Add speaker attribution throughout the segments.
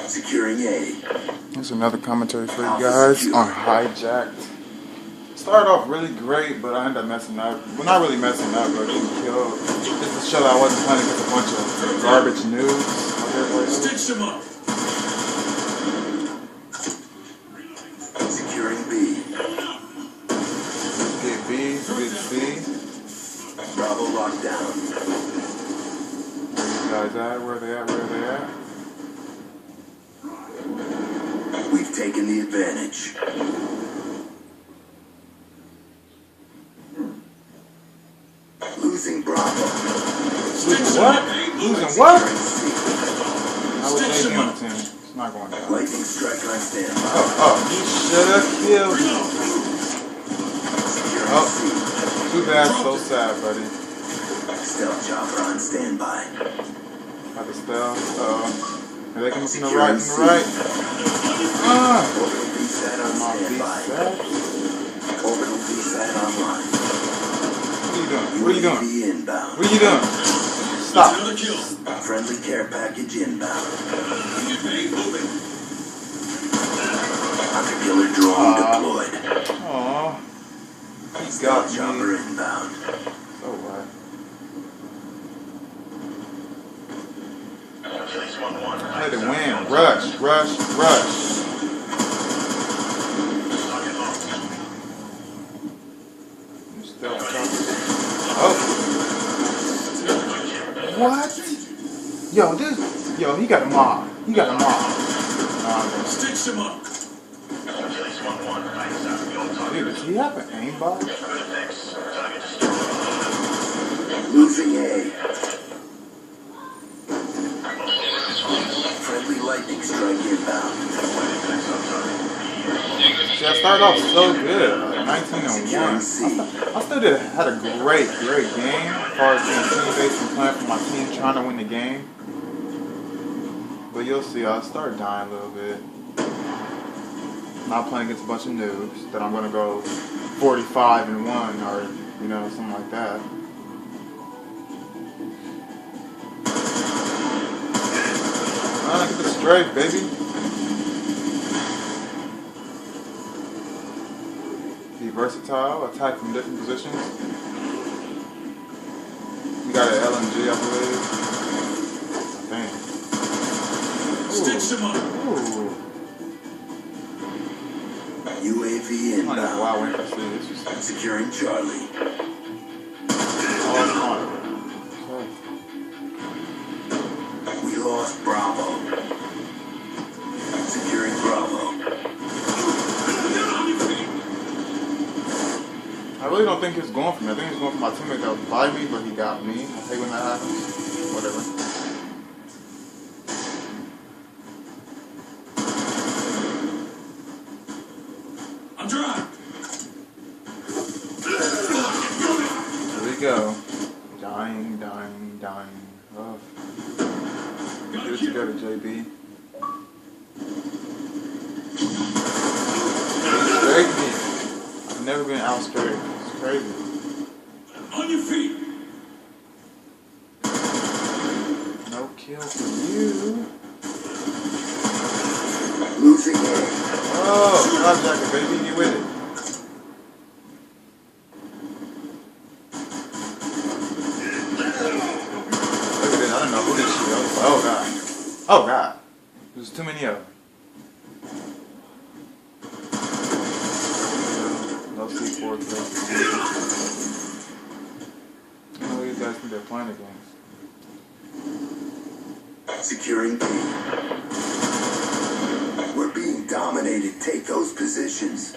Speaker 1: Securing A.
Speaker 2: Here's another commentary for you guys on Hijacked. Started off really great, but I ended up messing up. Well, not really messing up, but getting killed. Just to show that I wasn't playing against a bunch of garbage noobs.
Speaker 1: Stitch them up. Securing B.
Speaker 2: Get B, get C.
Speaker 1: Bravo lockdown.
Speaker 2: Where you guys at? Where they at? Where they at?
Speaker 1: We've taken the advantage. Losing Bravo.
Speaker 2: Losing what? Losing what? I was taking on the team. It's not going down.
Speaker 1: Lightning strike on standby.
Speaker 2: Oh, you should have killed me. Oh, too bad, so sad, buddy.
Speaker 1: Stealth chopper on standby.
Speaker 2: Got the stealth. Are they coming from the right? From the right?
Speaker 1: Orbital VSAT on standby. Orbital VSAT online.
Speaker 2: What are you doing? What are you doing?
Speaker 1: Inbound.
Speaker 2: What are you doing? Stop.
Speaker 1: Friendly care package inbound. Hunter killer drone deployed.
Speaker 2: Aww. He got
Speaker 1: chopper
Speaker 2: me.
Speaker 1: Inbound.
Speaker 2: So what? I had to win. Rush, rush, rush. Oh. What? Yo, he got a mob. He got a mob.
Speaker 1: Stitch him up.
Speaker 2: Dude, does he have an aimbot?
Speaker 1: Losing A. Friendly lightning strike inbound.
Speaker 2: See, I started off so good, like 19-1. I still had a great game as far as being team-based and playing for my team, trying to win the game. But you'll see, I started dying a little bit. Not playing against a bunch of noobs that I'm gonna go 45-1 or you know something like that. Get the strafe, baby. Be versatile, attack from different positions. You got an LMG, I believe. I think.
Speaker 1: Stitch them up.
Speaker 2: Ooh.
Speaker 1: UAV inbound.
Speaker 2: Wow, wait for this.
Speaker 1: Securing Charlie. We lost Bravo. Securing Bravo.
Speaker 2: I really don't think he was going for me. I think he was going for my teammate that was by me, but he got me. I hate when that happens. Whatever.
Speaker 1: I'm dry.
Speaker 2: Here we go. Dying. Oh. Get it together, JB. Straight me. I've never been out straight. It's crazy.
Speaker 1: On your feet.
Speaker 2: No kill for you.
Speaker 1: Losing A.
Speaker 2: Oh, Hijacked, baby, get with it. Look at this, I don't know who this shit is. Oh god. Oh god. There's too many of them. No C4 kills. I don't know who you guys think they're playing against.
Speaker 1: Securing B. We're being dominated. Take those positions.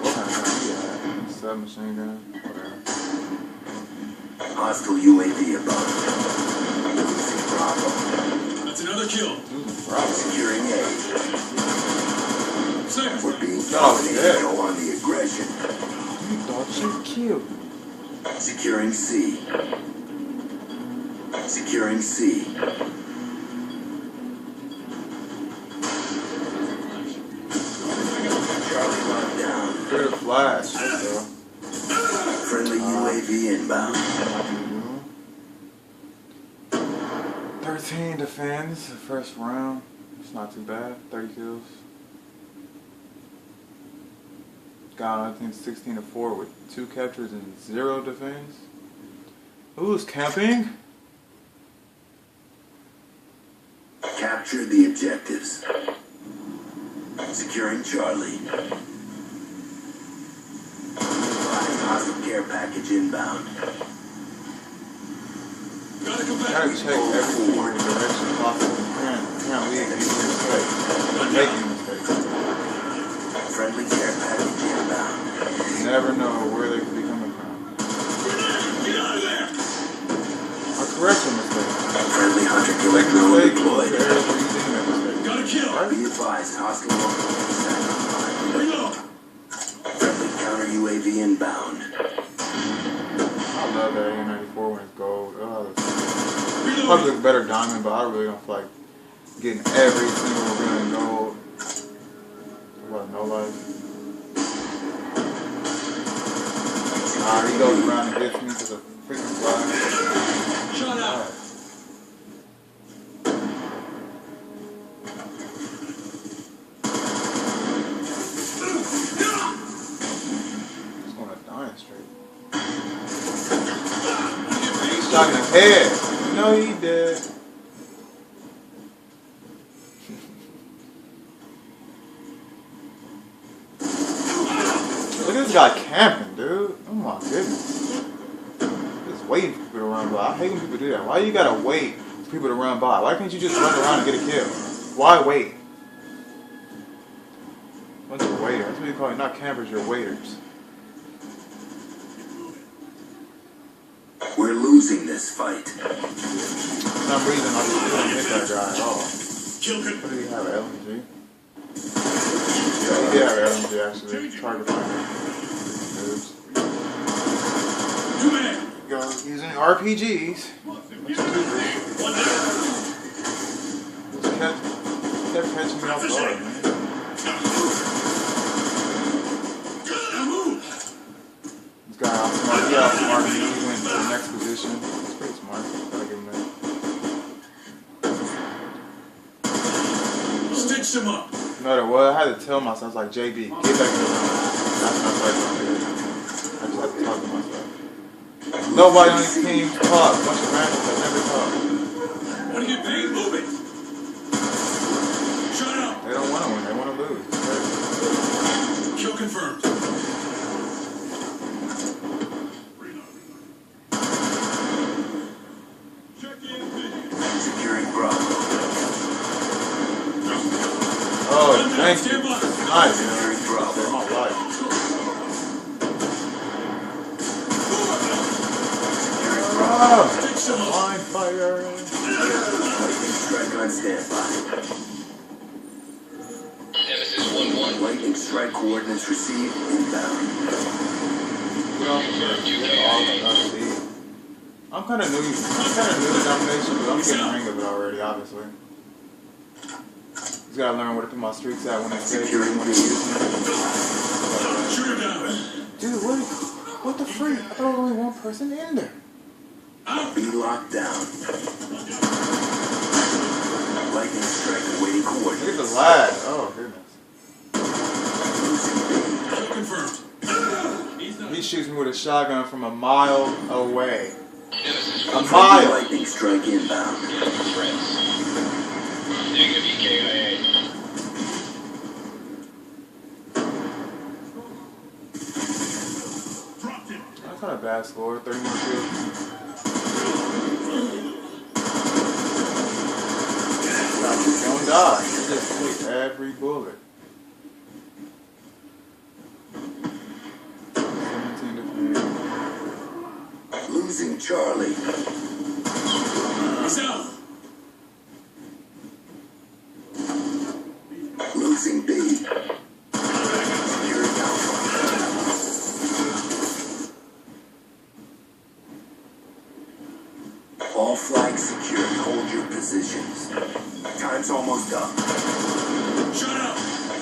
Speaker 2: What kind of gun you got? Submachine gun? Whatever.
Speaker 1: Hostile UAV above. Losing Bravo.
Speaker 3: That's another kill.
Speaker 2: Bravo.
Speaker 1: Securing A.
Speaker 3: Second.
Speaker 1: We're being dominated. Go on the aggression.
Speaker 2: You thought you killed.
Speaker 1: Securing C. Securing C. Charlie locked down.
Speaker 2: Clear the flash.
Speaker 1: Friendly UAV inbound.
Speaker 2: 13 defends the first round. It's not too bad. 30 kills. Got I think 16-4 with 2 captures and 0 defense. Who's camping?
Speaker 1: Capture the objectives. Securing Charlie. Hostile care package inbound.
Speaker 2: Gotta check every single direction possible. Can't leave any mistakes. Making mistakes.
Speaker 1: Friendly care package inbound.
Speaker 2: You never know where they could be coming from.
Speaker 3: Get out of there!
Speaker 2: Or correct your mistakes.
Speaker 1: Friendly hunter-killer
Speaker 2: Make
Speaker 1: drone
Speaker 2: mistakes
Speaker 1: deployed.
Speaker 2: in areas where you didn't make mistakes.
Speaker 3: Gotta kill!
Speaker 1: Be advised, hostile local online.
Speaker 3: Reload!
Speaker 1: Friendly counter UAV inbound.
Speaker 2: I love that A94 when it's gold. Oh, probably looks better diamond, but I really don't feel like getting every single gun in gold. What, no life? He goes around and gets me to the freaking flag.
Speaker 3: Shut up!
Speaker 2: He's going to die straight. Shot in the head. No, he did. Look at this guy camping, dude. Oh my goodness. Just waiting for people to run by. I hate when people do that. Why you gotta wait for people to run by? Why can't you just run around and get a kill? Why wait? Bunch of waiters. That's what you call it. Not campers, you're waiters.
Speaker 1: We're losing this fight.
Speaker 2: For some reason, I just didn't hit that guy at all.
Speaker 3: Kill good.
Speaker 2: What did he have? LMG? Yeah, he did have LMG actually. Target finder. Oops.
Speaker 3: Two man!
Speaker 2: Go using RPGs.
Speaker 3: One down!
Speaker 2: Just kept catching me off guard, man.
Speaker 3: Now move!
Speaker 2: This guy outsmarted me. He outsmarted me. He went to the next position. It's pretty smart. Gotta give him that.
Speaker 3: Stitch him up!
Speaker 2: No, what I had to tell myself, I was like, JB, get back to the room. That's not right. I just had to talk to myself. Nobody on these teams talk. Bunch of randoms that never talk.
Speaker 3: Wanna get paid? Move it! Shut up!
Speaker 2: They don't want to win. They want to lose. It's crazy.
Speaker 3: Kill confirmed. Check in video.
Speaker 1: Securing Bravo.
Speaker 2: Oh, thank you.
Speaker 3: Stand by.
Speaker 2: Nice.
Speaker 1: Securing Bravo.
Speaker 2: Saved my life.
Speaker 1: Securing Bravo.
Speaker 2: Oh,
Speaker 3: Stitch him up!
Speaker 2: blind fire.
Speaker 1: Lightning strike on standby.
Speaker 4: Nemesis 1-1.
Speaker 1: Lightning strike coordinates received inbound.
Speaker 2: I'm kind of new to Domination, but I'm getting the hang of it already, obviously. Just gotta learn where to put my streaks at when they say when they use them.
Speaker 3: Shoot her down!
Speaker 2: Dude, what the freak? I thought there was only one person in there.
Speaker 1: Be locked down. Lightning strike awaiting
Speaker 2: Look at
Speaker 1: coordinates.
Speaker 2: the lag. Oh, goodness.
Speaker 3: Kill confirmed.
Speaker 2: He shoots me with a shotgun from a mile away.
Speaker 4: Nemesis
Speaker 2: A
Speaker 4: 1-1.
Speaker 2: mile!
Speaker 1: Lightning strike inbound.
Speaker 4: Threats. Negative EKIA.
Speaker 3: Dropped him.
Speaker 2: That's not a bad score. 30 more kills. Don't die. You just take every bullet. 17 to 3.
Speaker 1: Losing Charlie.
Speaker 3: He's out!
Speaker 1: Losing B. Securing Alpha. All flags secured. Hold your positions. Time's almost up.
Speaker 3: Shut up!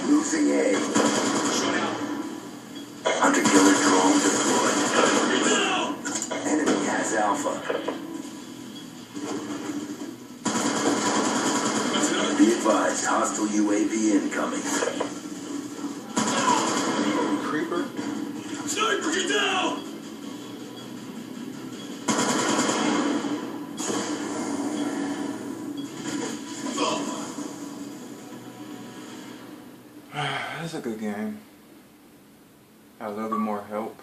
Speaker 1: Losing A.
Speaker 3: Shut out!
Speaker 1: Hunter-killer drone deployed.
Speaker 3: Reload!
Speaker 1: Enemy has Alpha. hostile UAV incoming.
Speaker 2: Creeper.
Speaker 3: Sniper, get down!
Speaker 2: That's a good game. Got a little bit more help.